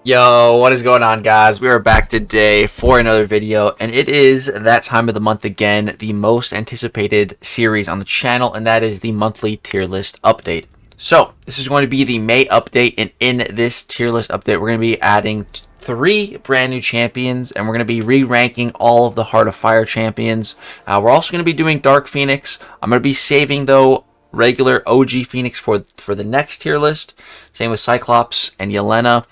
Yo, what is going on, guys? We are back today for another video, and it is that time of the month again, the most anticipated series on the channel, and that is the monthly tier list update. So, this is going to be the May update, and in this tier list update, we're going to be adding 3 brand new champions, and we're going to be re-ranking all of the Heart of Fire champions. We're also going to be doing Dark Phoenix. I'm going to be saving, though, regular OG Phoenix for the next tier list. Same with Cyclops and Yelena.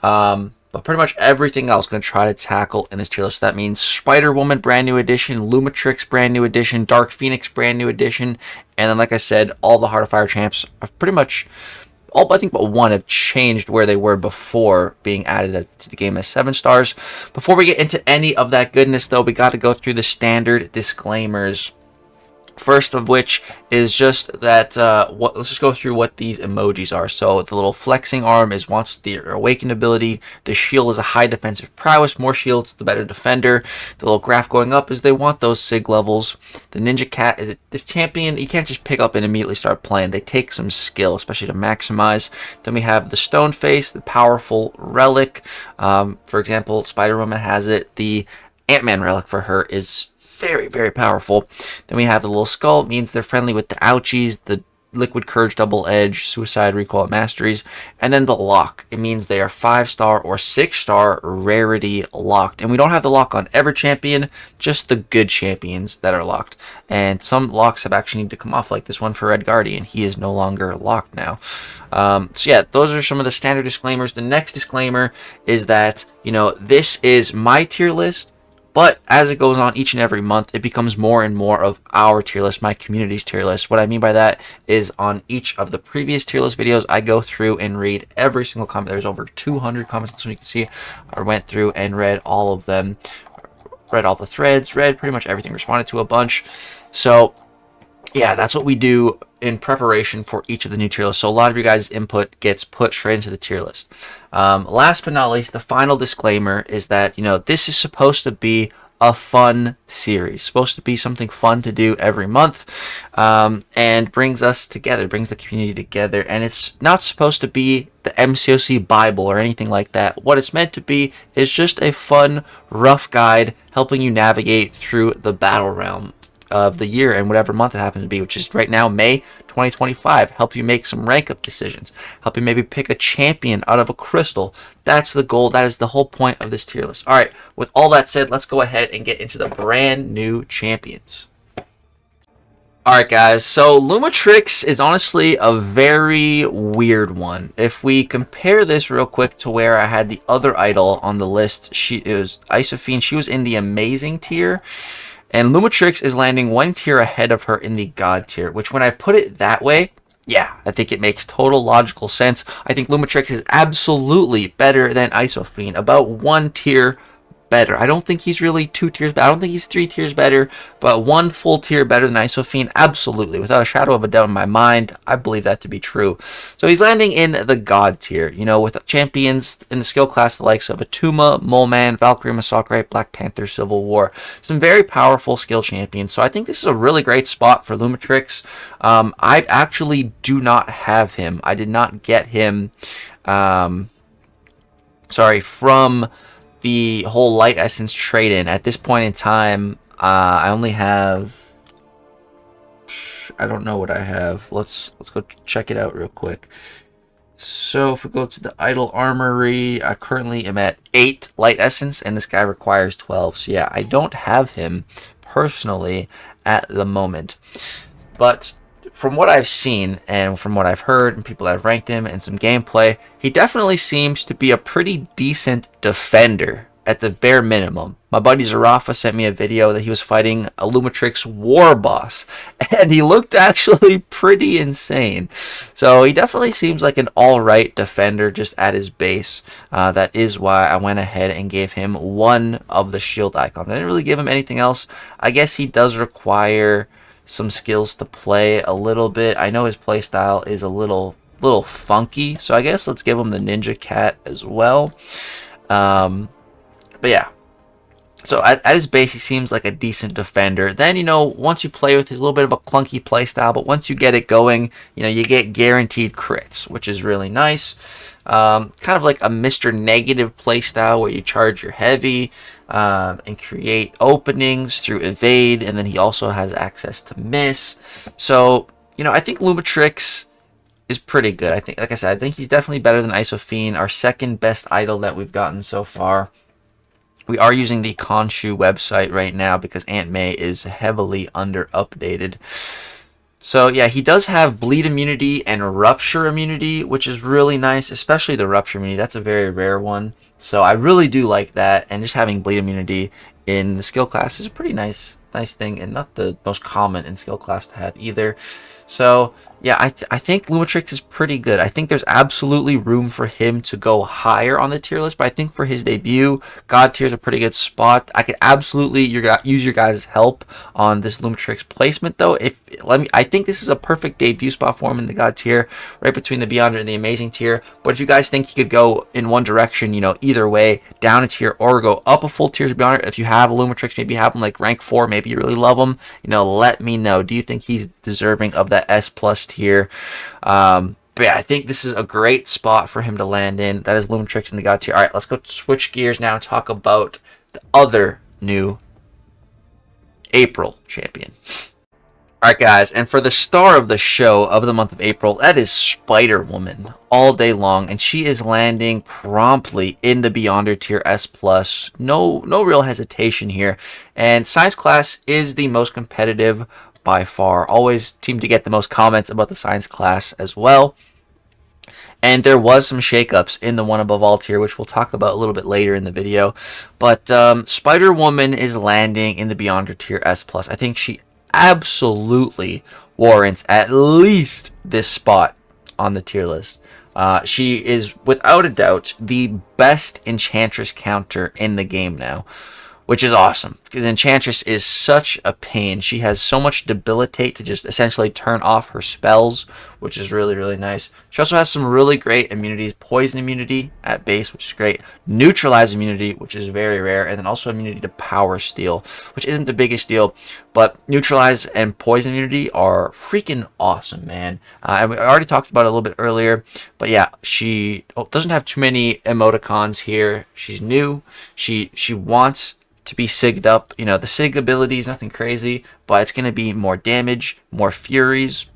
But pretty much everything else going to try to tackle in this tier list. So that means Spider-Woman brand new edition, Lumatrix brand new edition, Dark Phoenix brand new edition, and then like I said, all the Heart of Fire champs have pretty much all, I think, but one have changed where they were before being added to the game as 7 stars. Before we get into any of that goodness, though, we got to go through the standard disclaimers. First of which is just that, let's just go through what these emojis are. So the little flexing arm is wants the awakened ability. The shield is a high defensive prowess. More shields, the better defender. The little graph going up is they want those sig levels. The ninja cat is this champion you can't just pick up and immediately start playing. They take some skill, especially to maximize. Then we have the stone face, the powerful relic. For example, Spider-Woman has it. The Ant-Man relic for her is very, very powerful. Then we have the little skull. It means they're friendly with the ouchies, the liquid courage double edge, suicide recall masteries, and then the lock. It means they are 5-star or 6-star rarity locked. And we don't have the lock on every champion, just the good champions that are locked. And some locks have actually need to come off, like this one for Red Guardian. He is no longer locked now. So yeah, those are some of the standard disclaimers. The next disclaimer is that, this is my tier list. But as it goes on each and every month, it becomes more and more of our tier list, my community's tier list. What I mean by that is on each of the previous tier list videos, I go through and read every single comment. There's over 200 comments, so you can see I went through and read all of them, read all the threads, read pretty much everything, responded to a bunch. So yeah, that's what we do in preparation for each of the new tier lists. So a lot of your guys' input gets put straight into the tier list. Last but not least, the final disclaimer is that, this is supposed to be a fun series, supposed to be something fun to do every month, and brings us together, brings the community together. And it's not supposed to be the MCOC Bible or anything like that. What it's meant to be is just a fun, rough guide helping you navigate through the battle realm of the year and whatever month it happens to be, which is right now May 2025. Help you make some rank up decisions, help you maybe pick a champion out of a crystal. That's the goal. That is the whole point of this tier list. All right, with all that said, let's go ahead and get into the brand new champions. Alright guys, so Lumatrix is honestly a very weird one. If we compare this real quick to where I had the other idol on the list, it was Isophine. She was in the amazing tier, and Lumatrix is landing 1 tier ahead of her in the God tier, which when I put it that way, yeah, I think it makes total logical sense. I think Lumatrix is absolutely better than Isophine, about 1 tier better. I don't think he's really 2 tiers better. I don't think he's 3 tiers better, but 1 full tier better than Isophine, absolutely. Without a shadow of a doubt in my mind, I believe that to be true. So he's landing in the God tier, with champions in the skill class the likes of Atuma, Mole Man, Valkyrie, Masakre, Black Panther, Civil War. Some very powerful skill champions. So I think this is a really great spot for Lumatrix. I actually do not have him. I did not get him, from the whole Light Essence trade-in. At this point in time, I only have, I don't know what I have. Let's go check it out real quick. So if we go to the Idol Armory, I currently am at 8 Light Essence, and this guy requires 12. So yeah, I don't have him personally at the moment. But from what I've seen and from what I've heard and people that have ranked him and some gameplay, he definitely seems to be a pretty decent defender at the bare minimum. My buddy Zarafa sent me a video that he was fighting a Lumatrix war boss, and he looked actually pretty insane. So he definitely seems like an alright defender just at his base. That is why I went ahead and gave him 1 of the shield icons. I didn't really give him anything else. I guess he does require some skills to play a little bit. I know his playstyle is a little funky, so I guess let's give him the ninja cat as well. But yeah, So at his base, he seems like a decent defender. Then, once you play with, he's a little bit of a clunky play style, but once you get it going, you get guaranteed crits, which is really nice. Kind of like a Mr. Negative play style where you charge your heavy and create openings through evade, and then he also has access to miss. So, I think Lumatrix is pretty good. I think, like I said, I think he's definitely better than Isofiend, our second best idol that we've gotten so far. We are using the Khonshu website right now because Aunt May is heavily under updated. So yeah, he does have bleed immunity and rupture immunity, which is really nice, especially the rupture immunity. That's a very rare one. So I really do like that, and just having bleed immunity in the skill class is a pretty nice thing, and not the most common in skill class to have either. So yeah, I think Lumatrix is pretty good. I think there's absolutely room for him to go higher on the tier list, but I think for his debut, God tier is a pretty good spot. I could absolutely use your guys' help on this Lumatrix placement, though. I think this is a perfect debut spot for him in the God tier, right between the Beyonder and the Amazing tier. But if you guys think he could go in one direction, either way, down a tier or go up a full tier to Beyonder, if you have a Lumatrix, maybe you have him like rank 4, maybe you really love him, let me know. Do you think he's deserving of that S+ tier? But yeah, I think this is a great spot for him to land in. That is Lumatrix in the God tier. All right, let's go switch gears now and talk about the other new April champion. Alright guys, and for the star of the show of the month of April, that is Spider-Woman all day long, and she is landing promptly in the Beyonder tier S+. No real hesitation here, and Science class is the most competitive by far. Always seem to get the most comments about the Science class as well. And there was some shakeups in the one above all tier, which we'll talk about a little bit later in the video. But Spider-Woman is landing in the Beyonder tier S+. I think she absolutely warrants at least this spot on the tier list. She is without a doubt the best Enchantress counter in the game now, which is awesome because Enchantress is such a pain. She has so much debilitate to just essentially turn off her spells, which is really, really nice. She also has some really great immunities. Poison immunity at base, which is great. Neutralize immunity, which is very rare. And then also immunity to power steal, which isn't the biggest deal. But neutralize and poison immunity are freaking awesome, man. And we already talked about it a little bit earlier. But yeah, she doesn't have too many emoticons here. She's new. She wants to be sigged up. The sig ability is nothing crazy, but it's going to be more damage, more furies.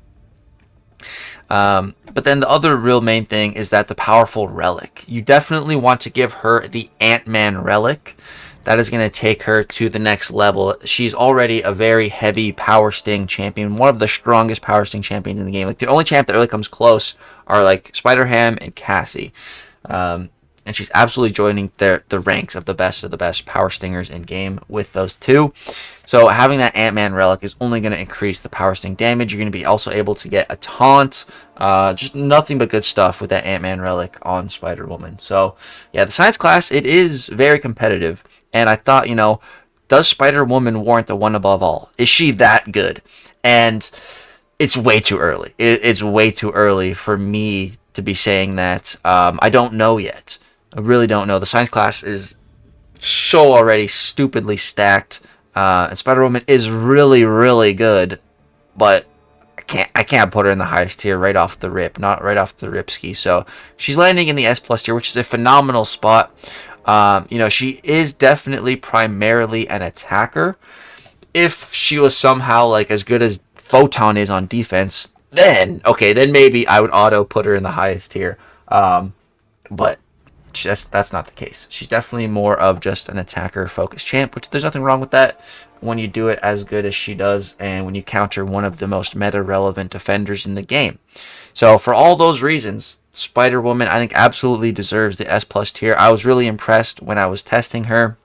But then the other real main thing is that the powerful relic. You definitely want to give her the Ant-Man relic. That is going to take her to the next level. She's already a very heavy power sting champion, one of the strongest power sting champions in the game. Like the only champ that really comes close are like Spider-Ham and Cassie. And she's absolutely joining the ranks of the best power stingers in game with those two. So having that Ant-Man relic is only going to increase the power sting damage. You're going to be also able to get a taunt. Just nothing but good stuff with that Ant-Man relic on Spider-Woman. So yeah, the Science class, it is very competitive. And I thought, does Spider-Woman warrant the one above all? Is she that good? And it's way too early. It's way too early for me to be saying that. I don't know yet. I really don't know. The Science class is so already stupidly stacked. And Spider-Woman is really, really good. But I can't put her in the highest tier right off the rip. Not right off the ripski. So she's landing in the S+ tier, which is a phenomenal spot. She is definitely primarily an attacker. If she was somehow like as good as Photon is on defense, then maybe I would auto put her in the highest tier. But that's not the case. She's definitely more of just an attacker focused champ, which there's nothing wrong with that when you do it as good as she does and when you counter one of the most meta relevant defenders in the game. So for all those reasons, Spider-Woman I think absolutely deserves the S+ tier. I was really impressed when I was testing her.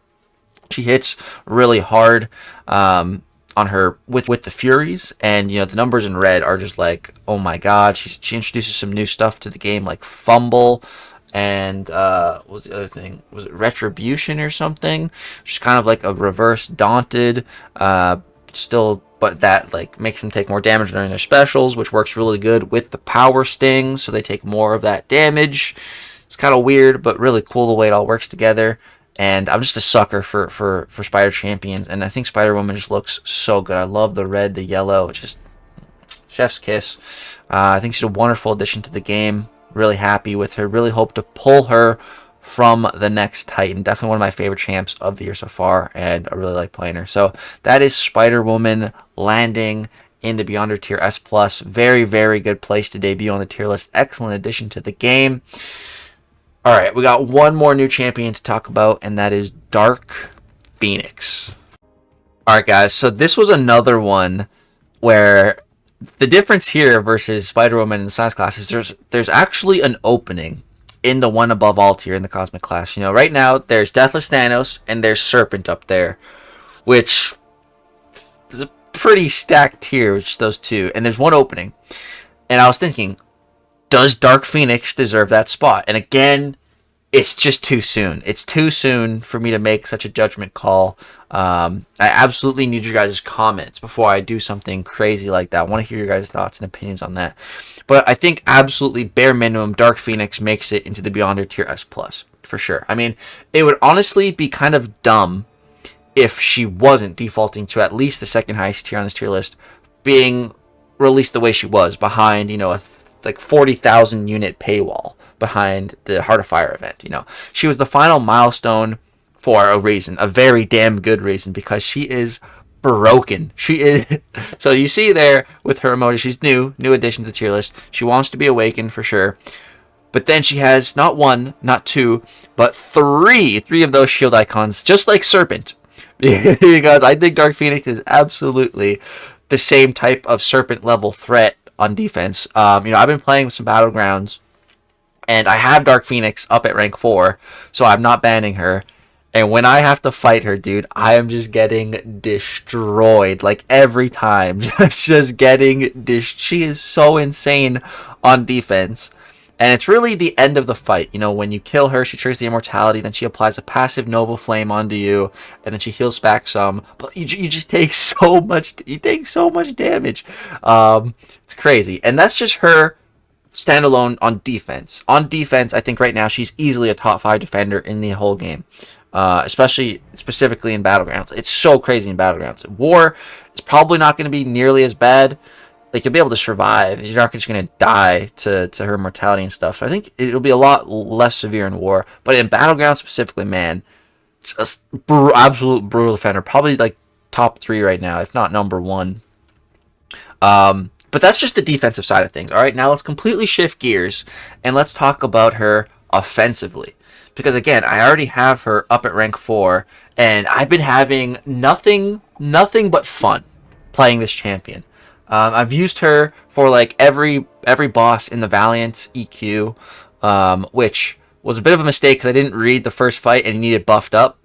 She hits really hard on her with the Furies, and the numbers in red are just like, oh my god. She introduces some new stuff to the game like Fumble. And what was the other thing? Was it Retribution or something? Just kind of like a reverse Daunted. But that like makes them take more damage during their specials, which works really good with the power stings, so they take more of that damage. It's kind of weird, but really cool the way it all works together. And I'm just a sucker for Spider champions, and I think Spider Woman just looks so good. I love the red, the yellow, it's just chef's kiss. I think she's a wonderful addition to the game. Really happy with her. Really hope to pull her from the next Titan. Definitely one of my favorite champs of the year so far, and I really like playing her. So that is Spider-Woman landing in the Beyonder Tier S+. Very, very good place to debut on the tier list. Excellent addition to the game. All right, we got one more new champion to talk about, and that is Dark Phoenix. All right, guys, so this was another one where the difference here versus Spider-Woman in the Science class is there's actually an opening in the one above all tier in the Cosmic class. You know, right now there's Deathless Thanos and there's Serpent up there, which is a pretty stacked tier, which is those two. And there's one opening. And I was thinking, does Dark Phoenix deserve that spot? And again, it's just too soon. It's too soon for me to make such a judgment call. I absolutely need your guys' comments before I do something crazy like that. I want to hear your guys' thoughts and opinions on that. But I think absolutely bare minimum, Dark Phoenix makes it into the Beyonder Tier S+, for sure. I mean, it would honestly be kind of dumb if she wasn't defaulting to at least the second highest tier on this tier list, being released the way she was, behind, you know, a like 40,000 unit paywall behind the Heart of Fire event. You know, she was the final milestone for a reason, a very damn good reason, because she is broken. She is. So you see there with her emoji, she's new addition to the tier list. She wants to be awakened for sure. But then she has not one, not two, but three of those shield icons, just like Serpent. Because I think Dark Phoenix is absolutely the same type of Serpent level threat on defense. You know, I've been playing with some Battlegrounds, and I have Dark Phoenix up at rank 4, so I'm not banning her. And when I have to fight her, dude, I am just getting destroyed. Like, every time. just getting she is so insane on defense. And it's really the end of the fight. You know, when you kill her, she triggers the immortality, then she applies a passive Nova Flame onto you, and then she heals back some. But you just take so much, damage. It's crazy. And that's just her standalone on defense. On defense, I think right now she's easily a top 5 defender in the whole game. Specifically in Battlegrounds. It's so crazy in Battlegrounds. War is probably not going to be nearly as bad. Like, you'll be able to survive. You're not just going to die to her mortality and stuff. So I think it'll be a lot less severe in War. But in Battlegrounds specifically, man, just absolute brutal defender. Probably like top 3 right now, if not number 1. But that's just the defensive side of things. All right, now let's completely shift gears and let's talk about her offensively. Because again, I already have her up at rank 4, and I've been having nothing but fun playing this champion. I've used her for like every boss in the Valiant EQ, which was a bit of a mistake because I didn't read the first fight and he needed buffed up.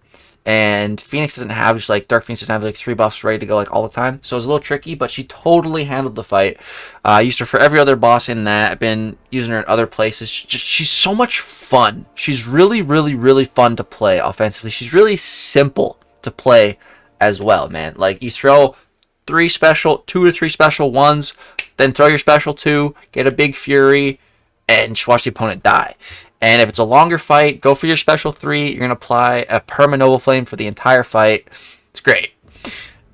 And Phoenix doesn't have, just like Dark Phoenix doesn't have like 3 buffs ready to go like all the time. So it was a little tricky, but she totally handled the fight. I used her for every other boss in that. I've been using her in other places. She's so much fun. She's really, really, really fun to play offensively. She's really simple to play as well, man. Like, you throw 2 to 3 special ones, then throw your special 2, get a big fury, and just watch the opponent die. And if it's a longer fight, go for your special 3. You're going to apply a Permanova Flame for the entire fight. It's great.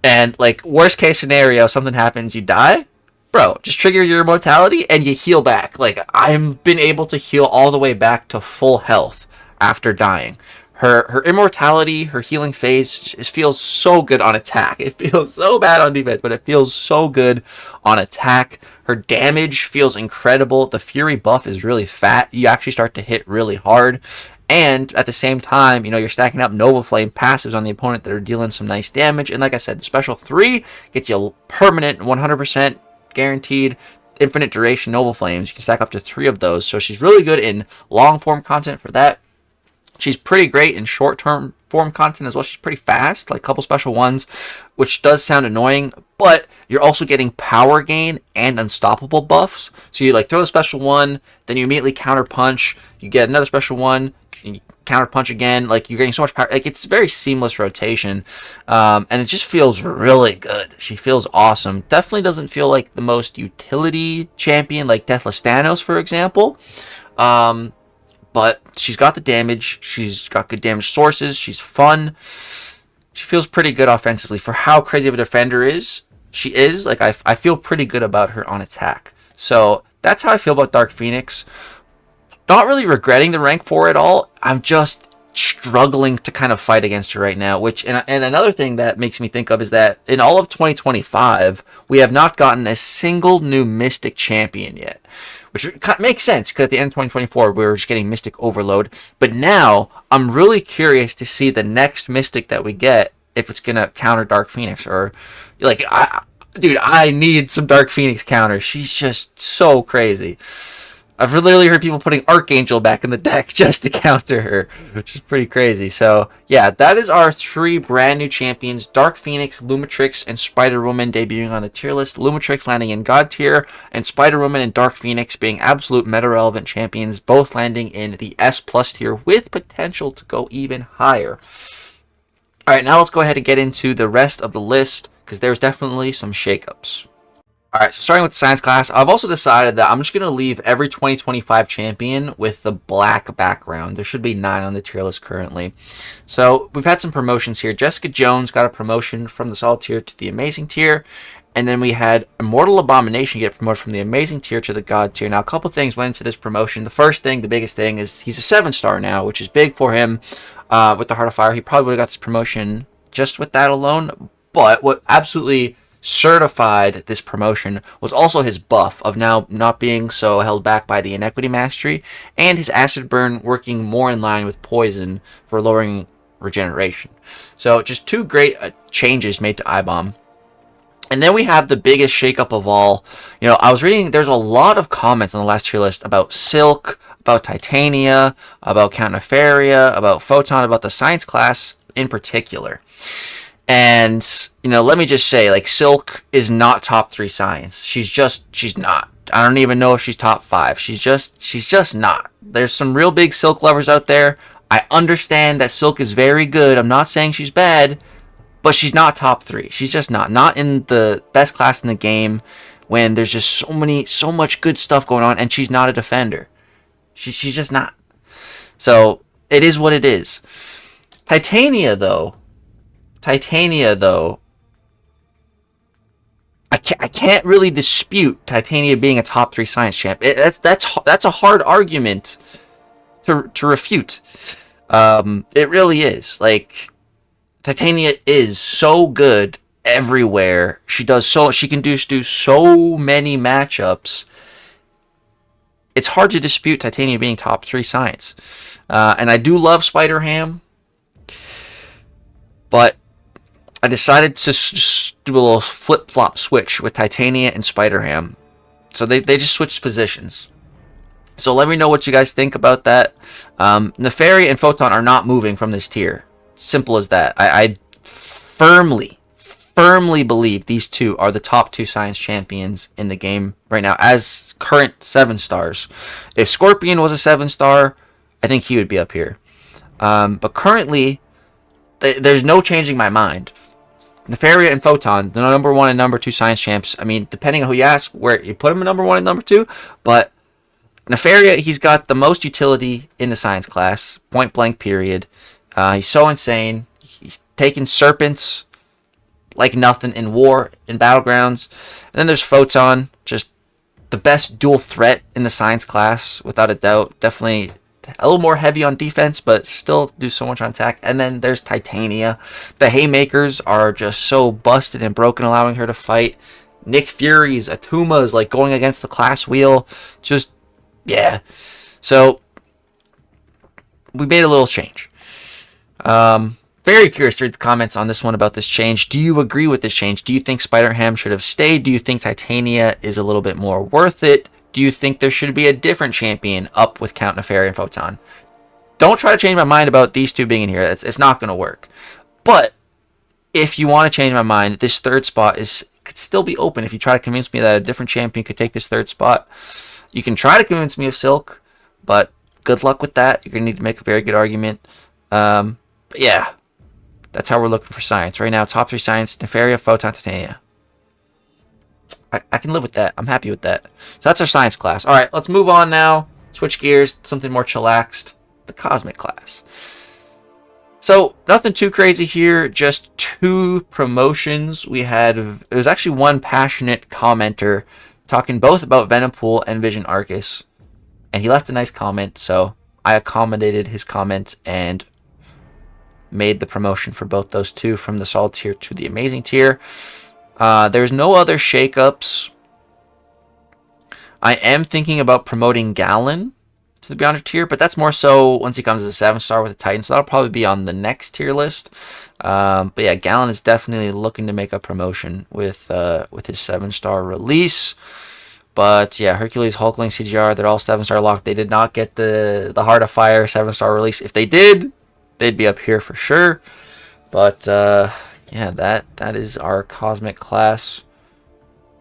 And, like, worst case scenario, something happens, you die. Bro, just trigger your immortality and you heal back. Like, I've been able to heal all the way back to full health after dying. Her immortality, her healing phase, it feels so good on attack. It feels so bad on defense, but it feels so good on attack. Her damage feels incredible. The Fury buff is really fat. You actually start to hit really hard. And at the same time, you know, you're stacking up Nova Flame passives on the opponent that are dealing some nice damage. And like I said, the special 3 gets you permanent, 100% guaranteed, infinite duration Nova Flames. You can stack up to 3 of those. So she's really good in long form content for that. She's pretty great in short-term form content as well. She's pretty fast, like a couple special ones, which does sound annoying, but you're also getting power gain and unstoppable buffs. So you like throw a special one, then you immediately counter punch, you get another special one, and you counter punch again. Like, you're getting so much power. Like, it's very seamless rotation, and it just feels really good. She feels awesome. Definitely doesn't feel like the most utility champion like Deathless Thanos, for example. but she's got the damage. She's got good damage sources. She's fun. She feels pretty good offensively for how crazy of a defender she is. Like, I feel pretty good about her on attack. So that's how I feel about Dark Phoenix. Not really regretting the rank 4 at all. I'm just struggling to kind of fight against her right now. And another thing that makes me think of is that in all of 2025, we have not gotten a single new Mystic champion yet, which makes sense because at the end of 2024 we were just getting Mystic overload. But now I'm really curious to see the next Mystic that we get, if it's gonna counter Dark Phoenix, or like, I need some Dark Phoenix counters. She's just so crazy. I've literally heard people putting Archangel back in the deck just to counter her, which is pretty crazy. So, yeah, that is our 3 brand new champions. Dark Phoenix, Lumatrix, and Spider-Woman debuting on the tier list. Lumatrix landing in God tier, and Spider-Woman and Dark Phoenix being absolute meta-relevant champions, both landing in the S+ tier with potential to go even higher. Alright, now let's go ahead and get into the rest of the list, because there's definitely some shakeups. Alright, so starting with the science class, I've also decided that I'm just going to leave every 2025 champion with the black background. There should be 9 on the tier list currently. So, we've had some promotions here. Jessica Jones got a promotion from the solid tier to the amazing tier. And then we had Immortal Abomination get promoted from the amazing tier to the god tier. Now, a couple things went into this promotion. The first thing, the biggest thing, is he's a 7-star now, which is big for him with the Heart of Fire. He probably would have got this promotion just with that alone. But what absolutely certified this promotion was also his buff of now not being so held back by the Inequity Mastery, and his Acid Burn working more in line with Poison for lowering regeneration. So just 2 great changes made to iBomb. And then we have the biggest shakeup of all. You know, I was reading, there's a lot of comments on the last tier list about Silk, about Titania, about Count Nefaria, about Photon, about the science class in particular. And, you know, let me just say, like, Silk is not top 3 science. She's not. I don't even know if she's top 5. She's just not. There's some real big Silk lovers out there. I understand that Silk is very good. I'm not saying she's bad, but she's not top 3. She's just not. Not in the best class in the game when there's just so much good stuff going on, and she's not a defender. She's just not. So, it is what it is. Titania, though, I can't really dispute Titania being a top 3 science champ. That's a hard argument to refute. It really is. Like, Titania is so good everywhere. She can do so many matchups. It's hard to dispute Titania being top 3 science. And I do love Spider-Ham, but I decided to just do a little flip-flop switch with Titania and Spider-Ham. So they just switched positions. So let me know what you guys think about that. Nefaria and Photon are not moving from this tier. Simple as that. I firmly believe these 2 are the top 2 science champions in the game right now as current 7-stars. If Scorpion was a 7-star, I think he would be up here. But currently, there's no changing my mind. Nefaria and Photon, the number 1 and number 2 science champs. I mean, depending on who you ask, where you put him in number 1 and number 2. But Nefaria, he's got the most utility in the science class. Point blank, period. He's so insane. He's taking serpents like nothing in war, in battlegrounds. And then there's Photon, just the best dual threat in the science class, without a doubt. Definitely a little more heavy on defense, but still do so much on attack. And then there's Titania. The Haymakers are just so busted and broken, allowing her to fight. Nick Fury's, Atuma's, like, going against the class wheel. Just, yeah. So, we made a little change. Very curious to read the comments on this one about this change. Do you agree with this change? Do you think Spider-Ham should have stayed? Do you think Titania is a little bit more worth it? Do you think there should be a different champion up with Count Nefaria and Photon? Don't try to change my mind about these 2 being in here. It's not going to work. But if you want to change my mind, this 3rd spot could still be open. If you try to convince me that a different champion could take this 3rd spot, you can try to convince me of Silk, but good luck with that. You're going to need to make a very good argument. But yeah, that's how we're looking for science. Right now, top 3 science, Nefaria, Photon, Titania. I can live with that. I'm happy with that. So that's our science class. All right, let's move on now switch gears, something more chillaxed, the Cosmic Class. So, nothing too crazy here, just 2 promotions. It was actually one passionate commenter talking both about Venompool and Vision Arcus. And he left a nice comment, so I accommodated his comment and made the promotion for both those 2 from the Solid tier to the Amazing tier. There's no other shakeups. I am thinking about promoting Gallon to the Beyonder tier, but that's more so once he comes as a 7-star with a Titan, so that'll probably be on the next tier list. But yeah, Gallon is definitely looking to make a promotion with his 7-star release. But yeah, Hercules, Hulkling, CGR, they're all 7-star locked. They did not get the Heart of Fire 7-star release. If they did, they'd be up here for sure. But yeah, that is our Cosmic Class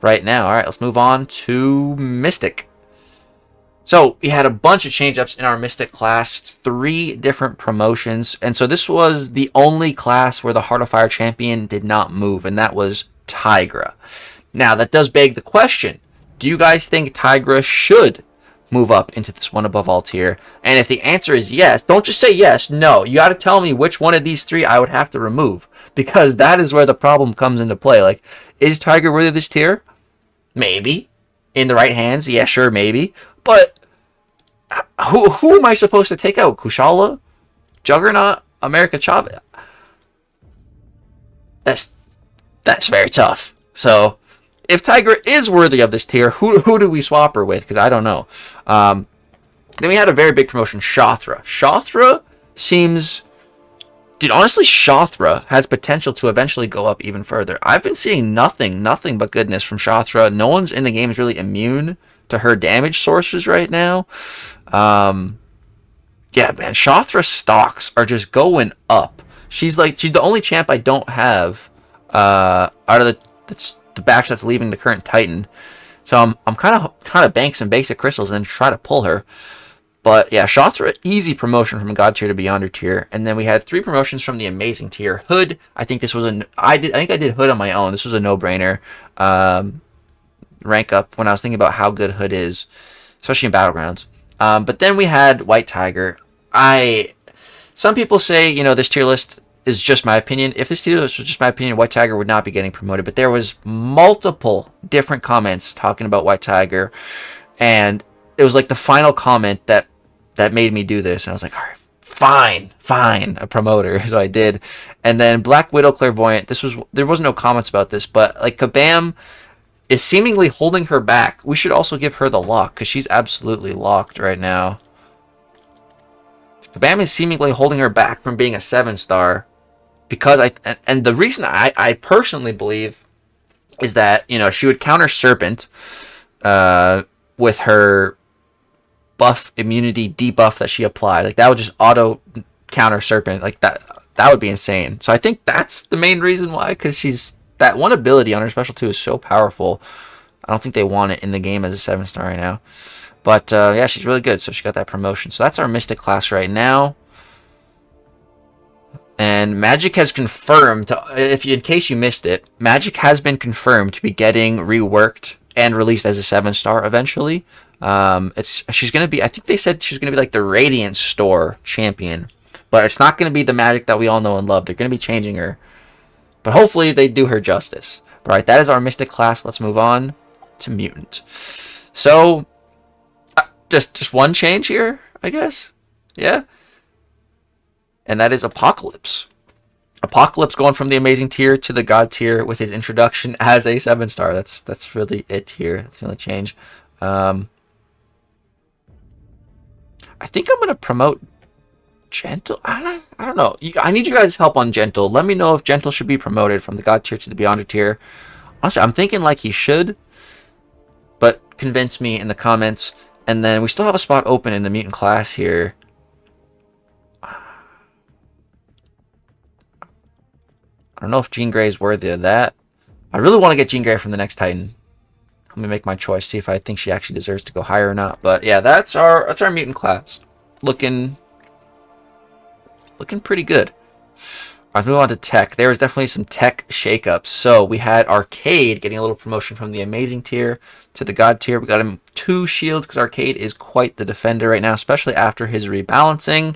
right now. All right, let's move on to Mystic. So we had a bunch of change-ups in our Mystic class, 3 different promotions. And so this was the only class where the Heart of Fire champion did not move, and that was Tigra. Now, that does beg the question, do you guys think Tigra should move up into this one above all tier? And if the answer is yes, don't just say yes, no. You got to tell me which one of these 3 I would have to remove, because that is where the problem comes into play. Like, is Tigra worthy of this tier? Maybe. In the right hands? Yeah, sure, maybe. But who am I supposed to take out? Kushala? Juggernaut? America Chavez? That's very tough. So, if Tigra is worthy of this tier, who do we swap her with? Because I don't know. Then we had a very big promotion, Shothra. Shothra seems... Dude, honestly, Shothra has potential to eventually go up even further. I've been seeing nothing but goodness from Shothra. No one's in the game is really immune to her damage sources right now. Yeah, man, Shothra stocks are just going up. She's the only champ I don't have out of the batch that's leaving the current Titan. So I'm kind of bank some basic crystals and try to pull her. But yeah, Shothra, easy promotion from God tier to Beyonder tier. And then we had 3 promotions from the Amazing tier. Hood, I think this was I think I did Hood on my own. This was a no-brainer. Rank up when I was thinking about how good Hood is, especially in Battlegrounds. But then we had White Tiger. Some people say, you know, this tier list is just my opinion. If this tier list was just my opinion, White Tiger would not be getting promoted. But there was multiple different comments talking about White Tiger. And it was like the final comment that made me do this. And I was like, all right, fine, a promoter. So I did. And then Black Widow Clairvoyant, there was no comments about this, but like Kabam is seemingly holding her back. We should also give her the lock, because she's absolutely locked right now. Kabam is seemingly holding her back from being a 7-star, because and the reason I personally believe is that, you know, she would counter Serpent with her buff immunity debuff that she applied. Like, that would just auto counter Serpent. Like, that would be insane. So I think that's the main reason why, because that one ability on her special 2 is so powerful. I don't think they want it in the game as a 7-star right now. But yeah, she's really good, so she got that promotion. So that's our Mystic class right now. And Magic has confirmed, in case you missed it, Magic has been confirmed to be getting reworked and released as a 7-star eventually. She's gonna be, I think they said she's gonna be like the Radiant Store champion, but it's not gonna be the Magic that we all know and love. They're gonna be changing her, but hopefully they do her justice. All right, that is our Mystic class. Let's move on to Mutant. So, just one change here, I guess. Yeah. And that is Apocalypse. Apocalypse going from the Amazing tier to the God tier with his introduction as a 7-star. That's really it here. That's the only change. I think I'm gonna promote Gentle. I don't know. I need you guys' help on Gentle. Let me know if Gentle should be promoted from the God tier to the Beyonder tier. Honestly, I'm thinking like he should, but convince me in the comments. And then we still have a spot open in the Mutant class here. I don't know if Jean Grey is worthy of that. I really want to get Jean Grey from the next Titan. I'm gonna make my choice, see if I think she actually deserves to go higher or not. But yeah, that's our Mutant class. Looking pretty good. Let's move on to tech. There was definitely some tech shakeups. So we had Arcade getting a little promotion from the Amazing tier to the God tier. We got him 2 shields because Arcade is quite the defender right now, especially after his rebalancing.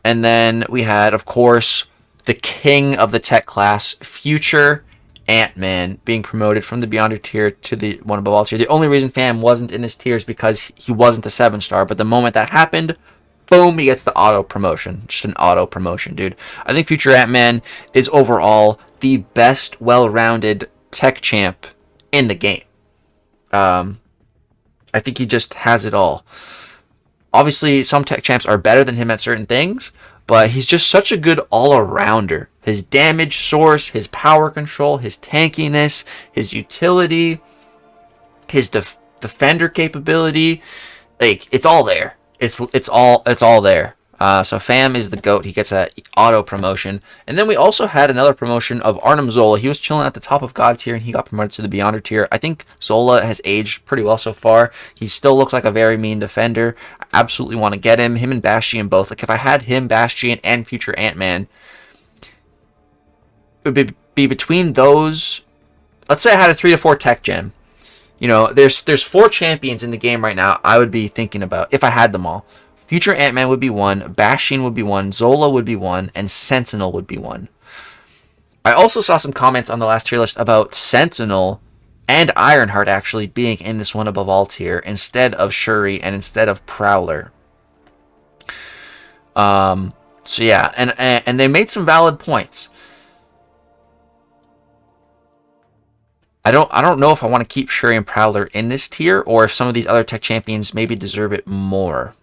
And then we had, of course, the king of the tech class, Future Ant-Man, being promoted from the Beyonder tier to the one above all tier. The only reason Fam wasn't in this tier is because he wasn't a 7-star, but the moment that happened, boom, he gets the auto promotion. Just an auto promotion, dude. I think Future Ant-Man is overall the best well-rounded tech champ in the game. I think he just has it all. Obviously, some tech champs are better than him at certain things, but he's just such a good all-arounder. His damage source, his power control, his tankiness, his utility, his defender capability, like, it's all there. It's all there. So Fam is the GOAT. He gets an auto promotion. And then we also had another promotion of Arnim Zola. He was chilling at the top of God tier, and he got promoted to the Beyonder tier. I think Zola has aged pretty well so far. He still looks like a very mean defender. I absolutely want to get him. Him and Bastion both. Like, if I had him, Bastion, and Future Ant-Man, it would be between those. Let's say I had a 3 to 4 tech gem. You know, there's 4 champions in the game right now I would be thinking about if I had them all. Future Ant-Man would be 1, Bastion would be 1, Zola would be 1, and Sentinel would be 1. I also saw some comments on the last tier list about Sentinel and Ironheart actually being in this one above all tier instead of Shuri and instead of Prowler. So yeah, and they made some valid points. I don't know if I want to keep Shuri and Prowler in this tier, or if some of these other tech champions maybe deserve it more.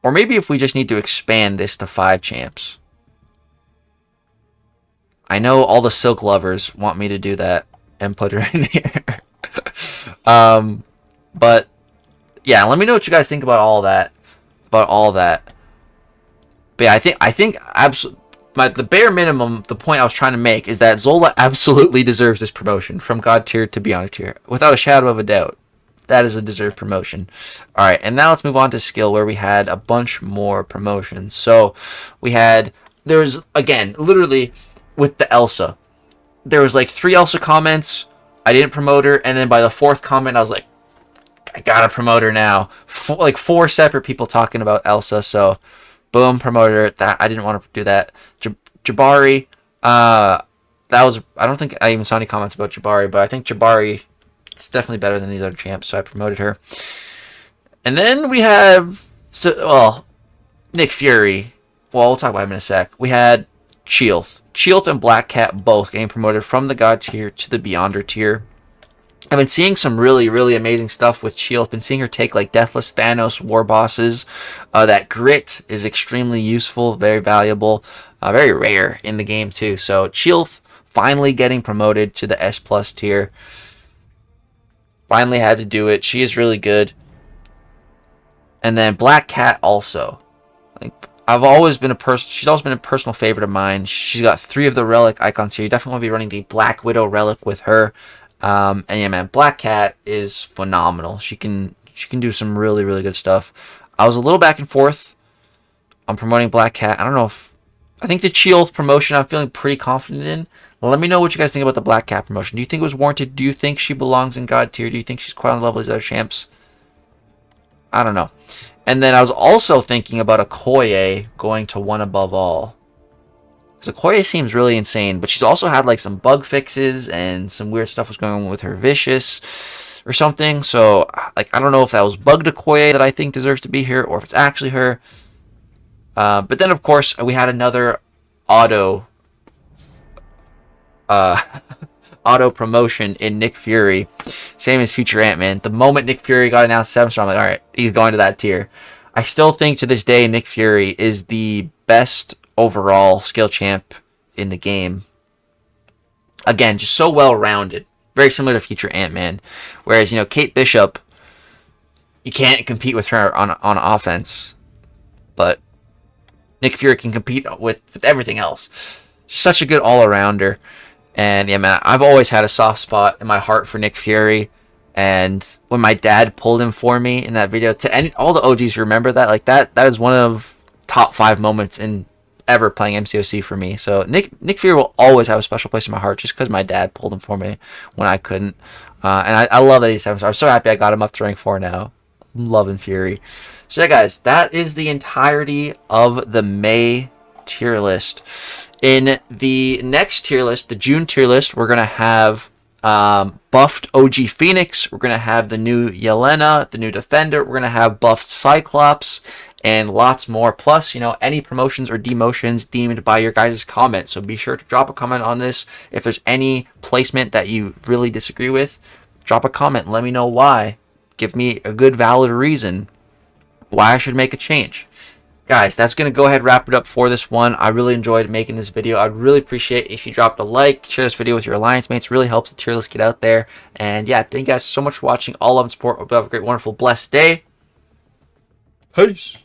Or maybe if we just need to expand this to 5 champs. I know all the Silk lovers want me to do that and put her in here. But yeah, let me know what you guys think about all that. But yeah, I think absolutely. The bare minimum, the point I was trying to make is that Zola absolutely deserves this promotion from God tier to Beyonder tier, without a shadow of a doubt. That is a deserved promotion. All right, and now let's move on to skill, where we had a bunch more promotions. So there was, again, literally with the Elsa, there was like 3 Elsa comments. I didn't promote her, and then by the 4th comment, I was like, I gotta promote her now. 4 separate people talking about Elsa, so boom, promoted her. That I didn't want to do that. Jabari, that was, I don't think I even saw any comments about Jabari, but I think Jabari is definitely better than these other champs, so I promoted her. And then we have, Nick Fury. Well, we'll talk about him in a sec. We had Chilth and Black Cat both getting promoted from the God tier to the Beyonder tier. I've been seeing some really, really amazing stuff with Chilth. Been seeing her take like Deathless Thanos war bosses. That grit is extremely useful, very valuable, very rare in the game too. So Chilth finally getting promoted to the S+ tier. Finally had to do it. She is really good. And then Black Cat also. Like, I've always been she's always been a personal favorite of mine. She's got 3 of the relic icons here. You definitely want to be running the Black Widow relic with her. And yeah, man, Black Cat is phenomenal. She can do some really, really good stuff. I was a little back and forth on promoting Black Cat. I don't know if I think the Chilth promotion I'm feeling pretty confident in. Let me know what you guys think about the Black Cat promotion. Do you think it was warranted? Do you think she belongs in God tier? Do you think she's quite on the level of these other champs? I don't know. And then I was also thinking about Okoye going to 1 above all. Because Okoye seems really insane, but she's also had like some bug fixes and some weird stuff was going on with her Vicious or something. So like, I don't know if that was bugged Okoye that I think deserves to be here, or if it's actually her. But then of course we had another auto promotion in Nick Fury, same as Future Ant-Man. The moment Nick Fury got announced 7-star, I'm like, all right, he's going to that tier. I still think to this day Nick Fury is the best overall skill champ in the game. Again, just so well-rounded. Very similar to Future Ant-Man. Whereas, you know, Kate Bishop, you can't compete with her on offense. But Nick Fury can compete with everything else. Such a good all-arounder. And yeah, man, I've always had a soft spot in my heart for Nick Fury. And when my dad pulled him for me in that video, all the OGs remember that. Like, that is one of top 5 moments in ever playing MCOC for me. So Nick Fury will always have a special place in my heart just because my dad pulled him for me when I couldn't. And I love that he's 7-star. I'm so happy I got him up to rank 4 now. I'm loving Fury. So yeah, guys, that is the entirety of the May tier list. In the next tier list, the June tier list, we're going to have buffed OG Phoenix. We're going to have the new Yelena, the new Defender. We're going to have buffed Cyclops and lots more. Plus, you know, any promotions or demotions deemed by your guys' comments. So be sure to drop a comment on this. If there's any placement that you really disagree with, drop a comment. Let me know why. Give me a good, valid reason why I should make a change. Guys, that's going to go ahead and wrap it up for this one. I really enjoyed making this video. I'd really appreciate if you dropped a like, share this video with your alliance mates. It really helps the tier list get out there. And yeah, thank you guys so much for watching. All love and support. Hope you have a great, wonderful, blessed day. Peace.